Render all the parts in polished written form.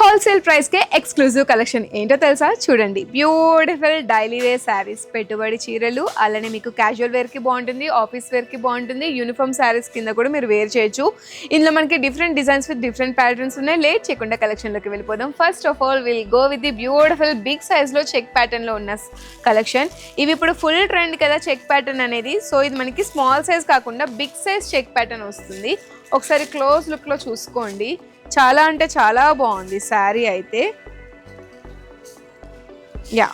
Wholesale price కే exclusive collection ఏంటో తెలుసా? చూడండి, బ్యూటిఫుల్ డైలీ వేర్ శారీస్, పెట్టుబడి చీరలు, అలానే మీకు క్యాజువల్ వేర్ కి బాగుంటుంది, ఆఫీస్ వేర్ కి బాగుంటుంది, యూనిఫామ్ శారీస్ కింద కూడా మీరు వేర్ చేయొచ్చు. ఇందులో మనకి different designs with different patterns ఉన్నాయి. లేట్ చేయకుండా కలెక్షన్ లోకి వెళ్ళిపోదాం. First of all will go with the beautiful big size లో చెక్ ప్యాటర్న్ లో ఉన్న కలెక్షన్. ఇవి ఇప్పుడు ఫుల్ ట్రెండ్ కదా చెక్ ప్యాటర్న్ అనేది. సో ఇది మనకి స్మాల్ సైజ్ కాకుండా బిగ్ సైజ్ చెక్ ప్యాటర్న్ వస్తుంది. ఒకసారి క్లోజ్ లుక్ లో చూసుకోండి, చాలా అంటే చాలా బాగుంది శారీ అయితే. యా,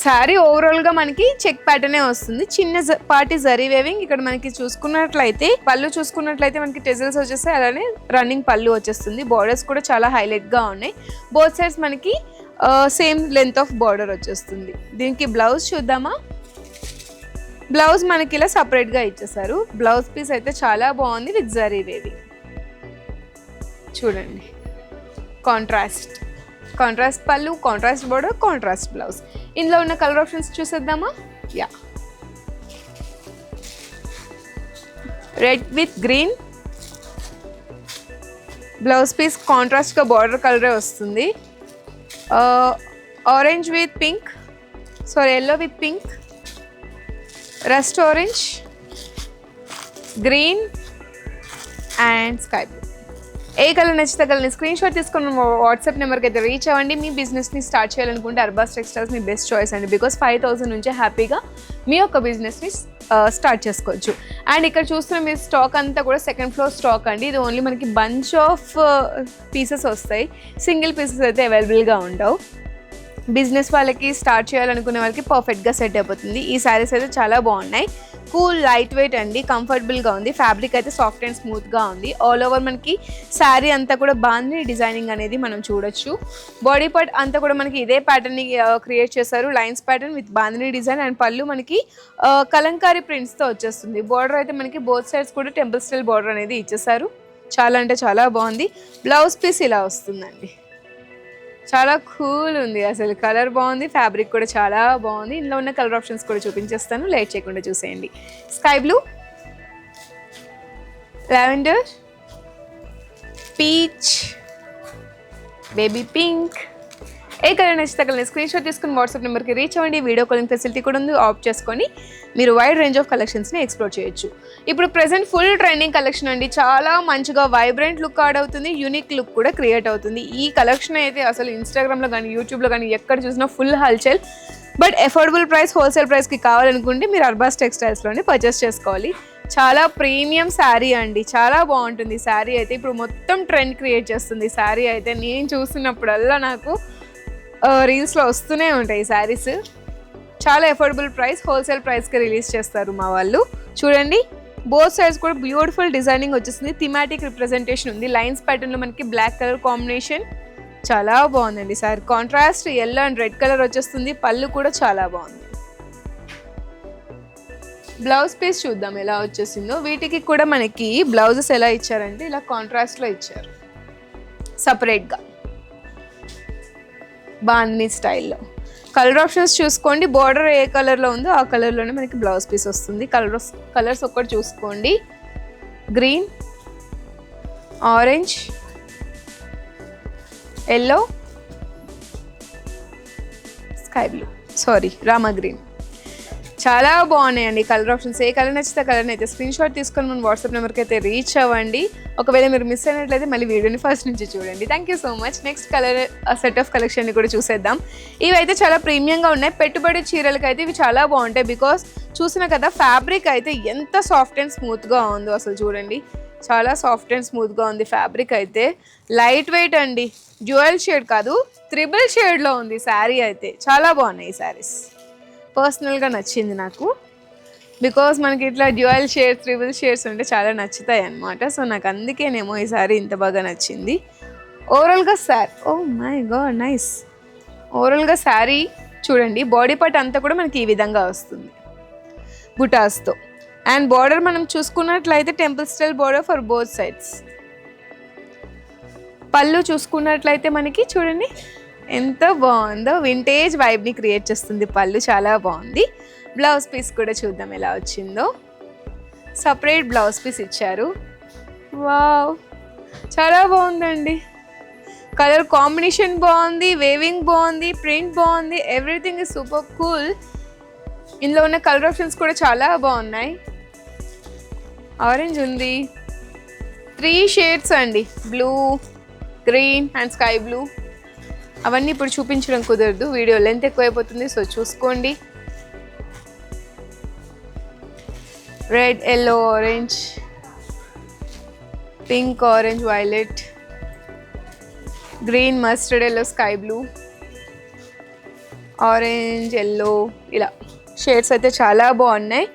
శారీ ఓవరాల్గా మనకి చెక్ ప్యాటర్నే వస్తుంది. చిన్న పార్టీ జరీ వేవింగ్. ఇక్కడ మనకి చూసుకున్నట్లయితే పళ్ళు చూసుకున్నట్లయితే మనకి టెజల్స్ వచ్చేస్తాయి, అలానే రన్నింగ్ పళ్ళు వచ్చేస్తుంది. బార్డర్స్ కూడా చాలా హైలైట్గా ఉన్నాయి. బోత్ సైడ్స్ మనకి సేమ్ లెంత్ ఆఫ్ బార్డర్ వచ్చేస్తుంది. దీనికి బ్లౌజ్ చూద్దామా? బ్లౌజ్ మనకి ఇలా సపరేట్గా ఇచ్చేసారు. బ్లౌజ్ పీస్ అయితే చాలా బాగుంది విత్ జరీ వేవింగ్. చూడండి, contrast pallu, contrast border, contrast blouse. ఇందులో ఉన్న కలర్ ఆప్షన్స్ చూసేద్దామా? Yeah, red with green. Blouse piece కాంట్రాస్ట్గా బార్డర్ కలరే వస్తుంది. Orange with pink, yellow with pink, rust orange, green and sky blue. ఏ కలర్ నచ్చితే కలర్ని స్క్రీన్ షాట్ తీసుకుని వాట్సాప్ నెంబర్కి అయితే రీచ్ అవ్వండి. మీ బిజినెస్ని స్టార్ట్ చేయాలనుకుంటే అర్బాస్ టెక్స్టైల్స్ మీ బెస్ట్ చాయిస్ అండి. బికాస్ 5,000 నుంచే హ్యాపీగా మీ యొక్క బిజినెస్ని స్టార్ట్ చేసుకోవచ్చు. అండ్ ఇక్కడ చూస్తున్న మీ స్టాక్ అంతా కూడా సెకండ్ ఫ్లోర్ స్టాక్ అండి. ఇది ఓన్లీ మనకి బంచ్ ఆఫ్ పీసెస్ వస్తాయి, సింగిల్ పీసెస్ అయితే అవైలబుల్గా ఉండవు. బిజినెస్ వాళ్ళకి స్టార్ట్ చేయాలనుకునే వాళ్ళకి పర్ఫెక్ట్గా సెట్ అయిపోతుంది. ఈ శారీస్ అయితే చాలా బాగున్నాయి. కూల్, లైట్ వెయిట్ అండి, కంఫర్టబుల్గా ఉంది. ఫ్యాబ్రిక్ అయితే సాఫ్ట్ అండ్ స్మూత్గా ఉంది. ఆల్ ఓవర్ మనకి శారీ అంతా కూడా బాగుంది. డిజైనింగ్ అనేది మనం చూడొచ్చు. బాడీ పార్ట్ అంతా కూడా మనకి ఇదే ప్యాటర్న్ని క్రియేట్ చేశారు, lines pattern with bandhani design. And పళ్ళు మనకి కలంకారీ ప్రింట్స్తో వచ్చేస్తుంది. బార్డర్ అయితే మనకి బోత్ సైడ్స్ కూడా టెంపుల్ స్టైల్ బార్డర్ అనేది ఇచ్చేసారు. చాలా అంటే చాలా బాగుంది. బ్లౌజ్ పీస్ ఇలా వస్తుందండి, చాలా కూల్ ఉంది. అసలు కలర్ బాగుంది, ఫ్యాబ్రిక్ కూడా చాలా బాగుంది. ఇందులో ఉన్న కలర్ ఆప్షన్స్ కూడా చూపించేస్తాను, లేట్ చేయకుండా చూసేయండి. Sky blue, lavender, peach, baby pink. ఏ కలర్ నచ్చితే కలర్ని స్క్రీన్ షాట్ తీసుకుని వాట్సాప్ నెంబర్కి రీచ్ అవ్వండి. వీడియో కాలింగ్ ఫెసిలిటీ కూడా ఉంది. ఆఫ్ చేసుకొని మీరు వైడ్ రేంజ్ ఆఫ్ కలెక్షన్స్ని ఎక్స్ప్లోర్ చేయొచ్చు. ఇప్పుడు ప్రెసెంట్ ఫుల్ ట్రెండింగ్ కలెక్షన్ అండి. చాలా మంచిగా వైబ్రెంట్ లుక్ యాడ్ అవుతుంది, యూనిక్ లుక్ కూడా క్రియేట్ అవుతుంది. ఈ కలెక్షన్ అయితే అసలు ఇన్స్టాగ్రామ్లో కానీ యూట్యూబ్లో కానీ ఎక్కడ చూసినా ఫుల్ హల్చల్. బట్ అఫోర్డబుల్ ప్రైస్, హోల్సేల్ ప్రైస్కి కావాలనుకుంటే మీరు అర్బాస్ టెక్స్టైల్స్లోనే పర్చేస్ చేసుకోవాలి. చాలా ప్రీమియం శారీ అండి, చాలా బాగుంటుంది శారీ అయితే. ఇప్పుడు మొత్తం ట్రెండ్ క్రియేట్ చేస్తుంది శారీ అయితే. నేను చూస్తున్నప్పుడల్లా నాకు రీల్స్లో వస్తూనే ఉంటాయి శారీస్. చాలా అఫోర్డబుల్ ప్రైస్, హోల్సేల్ ప్రైస్కి రిలీజ్ చేస్తారు మా వాళ్ళు. చూడండి, బోత్ సైడ్స్ కూడా బ్యూటిఫుల్ డిజైనింగ్ వచ్చేస్తుంది. థీమాటిక్ రిప్రజెంటేషన్ ఉంది. లైన్స్ ప్యాటర్న్లో మనకి బ్లాక్ కలర్ కాంబినేషన్ చాలా బాగుందండి sir. Contrast yellow and red colour వచ్చేస్తుంది. పళ్ళు కూడా చాలా బాగుంది. బ్లౌజ్ పీస్ చూద్దాం ఎలా వచ్చేసిందో. వీటికి కూడా మనకి బ్లౌజెస్ ఎలా ఇచ్చారంటే ఇలా కాంట్రాస్ట్లో ఇచ్చారు సపరేట్గా, బాందిని స్టైల్లో. కలర్ ఆప్షన్స్ చూసుకోండి. బార్డర్ ఏ కలర్లో ఉందో ఆ కలర్లోనే మనకి బ్లౌజ్ పీస్ వస్తుంది. కలర్స్ ఒక్కటి చూసుకోండి. Green, orange, yellow, sky blue, Rama green. చాలా బాగున్నాయండి కలర్ ఆప్షన్స్. ఏ కలర్ నచ్చితే కలర్ని అయితే స్క్రీన్ షాట్ తీసుకొని మన వాట్సాప్ నెంబర్కి అయితే రీచ్ అవ్వండి. ఒకవేళ మీరు మిస్ అయినట్లయితే మళ్ళీ వీడియోని ఫస్ట్ నుంచి చూడండి. Thank you so much. Next colour set of కలెక్షన్ని కూడా చూసేద్దాం. ఇవి అయితే చాలా ప్రీమియంగా ఉన్నాయి. పెట్టుబడి చీరలకి అయితే ఇవి చాలా బాగుంటాయి. బికాస్ చూసిన కదా ఫ్యాబ్రిక్ అయితే ఎంత సాఫ్ట్ అండ్ స్మూత్గా ఉందో అసలు చూడండి. చాలా సాఫ్ట్ అండ్ స్మూత్గా ఉంది ఫ్యాబ్రిక్ అయితే. లైట్ వెయిట్ అండి, డ్యూయల్ షేడ్ కాదు, త్రిబుల్ షేడ్లో ఉంది శారీ అయితే. చాలా బాగున్నాయి ఈ శారీస్. పర్సనల్గా నచ్చింది నాకు, బికాస్ మనకి ఇట్లా డ్యూయల్ షేడ్స్, ట్రిబుల్ షేడ్స్ ఉంటే చాలా నచ్చుతాయి అన్నమాట. సో నాకు అందుకేనేమో ఈ శారీ ఇంత బాగా నచ్చింది. ఓవరాల్గా ఓ మై గాడ్ నైస్. ఓవరాల్గా శారీ చూడండి, బాడీ పార్ట్ అంతా కూడా మనకి ఈ విధంగా వస్తుంది బుటాస్తో. అండ్ బార్డర్ మనం చూసుకున్నట్లయితే temple style border for both sides. పళ్ళు చూసుకున్నట్లయితే మనకి చూడండి ఎంత బాగుందో, వింటేజ్ వైబ్ని క్రియేట్ చేస్తుంది పళ్ళు. చాలా బాగుంది. బ్లౌజ్ పీస్ కూడా చూద్దాం ఎలా వచ్చిందో. సపరేట్ బ్లౌజ్ పీస్ ఇచ్చారు. వావ్, చాలా బాగుందండి. కలర్ కాంబినేషన్ బాగుంది, వేవింగ్ బాగుంది, ప్రింట్ బాగుంది, ఎవ్రీథింగ్ ఇస్ సూపర్ కూల్. ఇందులో ఉన్న కలర్ ఆప్షన్స్ కూడా చాలా బాగున్నాయి. ఆరెంజ్ ఉంది, 3 షేడ్స్ అండి, blue, green and sky blue. అవన్నీ ఇప్పుడు చూపించడం కుదరదు, వీడియో లెంత్ ఎక్కువైపోతుంది, సో చూసుకోండి. Red, yellow, orange, pink, orange, violet, green, mustard yellow, sky blue, orange, yellow, ఇలా షేడ్స్ అయితే చాలా బాగున్నాయి.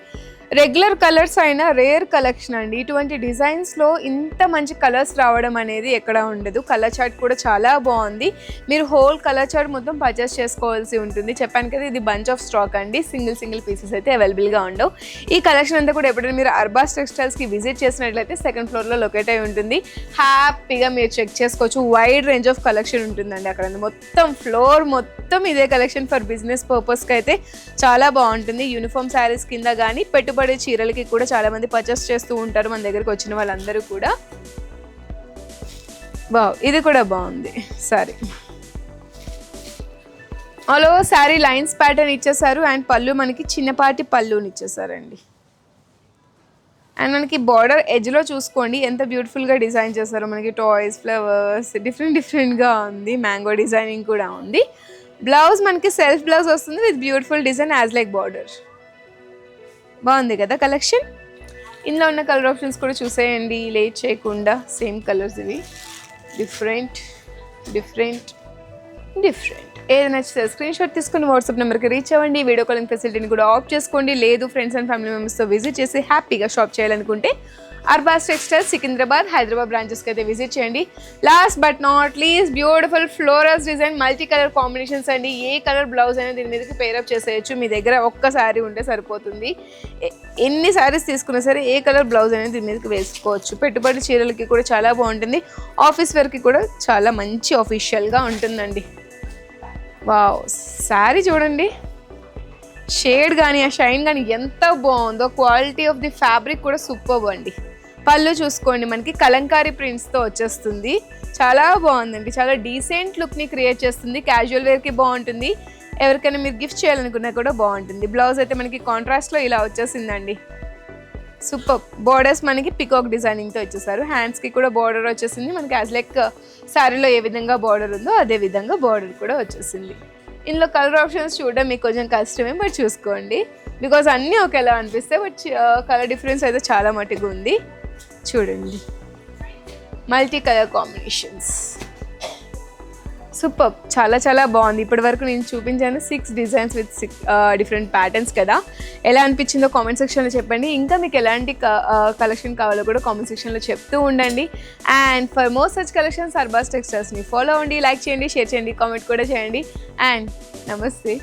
రెగ్యులర్ కలర్స్ అయినా రేర్ కలెక్షన్ అండి. ఇటువంటి డిజైన్స్లో ఇంత మంచి కలర్స్ రావడం అనేది ఎక్కడ ఉండదు. కలర్ చార్ట్ కూడా చాలా బాగుంది. మీరు హోల్ కలర్ చార్ట్ మొత్తం పర్చేస్ చేసుకోవాల్సి ఉంటుంది. చెప్పాను కదా, ఇది బంచ్ ఆఫ్ స్టాక్ అండి, సింగిల్ పీసెస్ అయితే అవైలబుల్గా ఉండవు. ఈ కలెక్షన్ అంతా కూడా ఎప్పుడైనా మీరు అర్బాస్ టెక్స్టైల్స్కి విజిట్ చేసినట్లయితే సెకండ్ ఫ్లోర్లో లొకేట్ అయి ఉంటుంది. హ్యాపీగా మీరు చెక్ చేసుకోవచ్చు. వైడ్ రేంజ్ ఆఫ్ కలెక్షన్ ఉంటుందండి అక్కడ. మొత్తం ఫ్లోర్ మొత్తం ఇదే కలెక్షన్ ఫర్ బిజినెస్ పర్పస్కి అయితే చాలా బాగుంటుంది. యూనిఫామ్ శారీస్ కింద కానీ పెట్టుబడి చీరలకి కూడా చాలా మంది పర్చేస్ చేస్తూ ఉంటారు మన దగ్గరకు వచ్చిన వాళ్ళందరూ కూడా. ఇది కూడా బాగుంది sorry. All over sari lines pattern ఇచ్చేసారు అండ్ పళ్ళు మనకి చిన్నపాటి పళ్ళుని ఇచ్చేసారండి. అండ్ మనకి బార్డర్ ఎడ్జ్లో చూసుకోండి ఎంత బ్యూటిఫుల్గా డిజైన్ చేశారో. మనకి టాయ్స్, ఫ్లవర్స్, డిఫరెంట్గా ఉంది. మ్యాంగో డిజైనింగ్ కూడా ఉంది. బ్లౌజ్ మనకి సెల్ఫ్ బ్లౌజ్ వస్తుంది with beautiful design as like border. బాగుంది కదా కలెక్షన్. ఇందులో ఉన్న కలర్ ఆప్షన్స్ కూడా చూసేయండి లేట్ చేయకుండా. సేమ్ కలర్స్ ఇవి, డిఫరెంట్. ఏది నచ్చితే స్క్రీన్ షాట్ తీసుకుని వాట్సాప్ నెంబర్కి రీచ్ అవ్వండి. వీడియో కాలింగ్ ఫెసిలిటీని కూడా ఆఫ్ చేసుకోండి. లేదు ఫ్రెండ్స్ అండ్ ఫ్యామిలీ మెంబర్స్తో విజిట్ చేసి హ్యాపీగా షాప్ చేయాలనుకుంటే అర్బాస్ టెక్స్టైల్స్ సికింద్రాబాద్, హైదరాబాద్ బ్రాంచెస్కి అయితే విజిట్ చేయండి. Last but not least beautiful florals design, multi colour combinations అండి. ఏ కలర్ బ్లౌజ్ అయినా దీని మీదకి పేరప్ చేసేయచ్చు. మీ దగ్గర ఒక్క శారీ ఉంటే సరిపోతుంది. ఎన్ని శారీస్ తీసుకున్నా సరే ఏ కలర్ బ్లౌజ్ అయినా దీని మీదకి వేసుకోవచ్చు. పెట్టుబడి చీరలకి కూడా చాలా బాగుంటుంది. ఆఫీస్ వేర్కి కూడా చాలా మంచి ఆఫీషియల్గా ఉంటుందండి. వావ్, శారీ చూడండి, షేడ్ కానీ ఆ షైన్ కానీ ఎంత బాగుందో. క్వాలిటీ ఆఫ్ ది ఫ్యాబ్రిక్ కూడా సూపర్ అండి. పళ్ళు చూసుకోండి, మనకి కలంకారీ ప్రింట్స్తో వచ్చేస్తుంది. చాలా బాగుందండి. చాలా డీసెంట్ లుక్ని క్రియేట్ చేస్తుంది. క్యాజువల్ వేర్కి బాగుంటుంది. ఎవరికైనా మీరు గిఫ్ట్ చేయాలనుకున్నా కూడా బాగుంటుంది. బ్లౌజ్ అయితే మనకి కాంట్రాస్ట్లో ఇలా వచ్చేసిందండి. సూపర్. బోర్డర్స్ మనకి పికాక్ డిజైనింగ్తో వచ్చేసారు. హ్యాండ్స్కి కూడా బార్డర్ వచ్చేసింది. మనకి యాజ్ లైక్ శారీలో ఏ విధంగా బార్డర్ ఉందో అదే విధంగా బార్డర్ కూడా వచ్చేసింది. ఇందులో కలర్ ఆప్షన్స్ చూడడం మీకు కొంచెం కష్టమే, బట్ చూసుకోండి. బికాజ్ అన్నీ ఒకేలా అనిపిస్తాయి, బట్ కలర్ డిఫరెన్స్ అయితే చాలా మటుకు ఉంది. చూడండి, మల్టీ కలర్ కాంబినేషన్స్ సూపర్. చాలా బాగుంది. ఇప్పటి వరకు నేను చూపించాను 6 డిజైన్స్ విత్ 6 డిఫరెంట్ ప్యాటర్న్స్ కదా. ఎలా అనిపించిందో కామెంట్ సెక్షన్లో చెప్పండి. ఇంకా మీకు ఎలాంటి కలెక్షన్ కావాలో కూడా కామెంట్ సెక్షన్లో చెప్తూ ఉండండి. And for more such collections Arbaaz టెక్స్టైల్స్ని ఫాలో అవ్వండి, లైక్ చేయండి, షేర్ చేయండి, కామెంట్ కూడా చేయండి. అండ్ నమస్తే.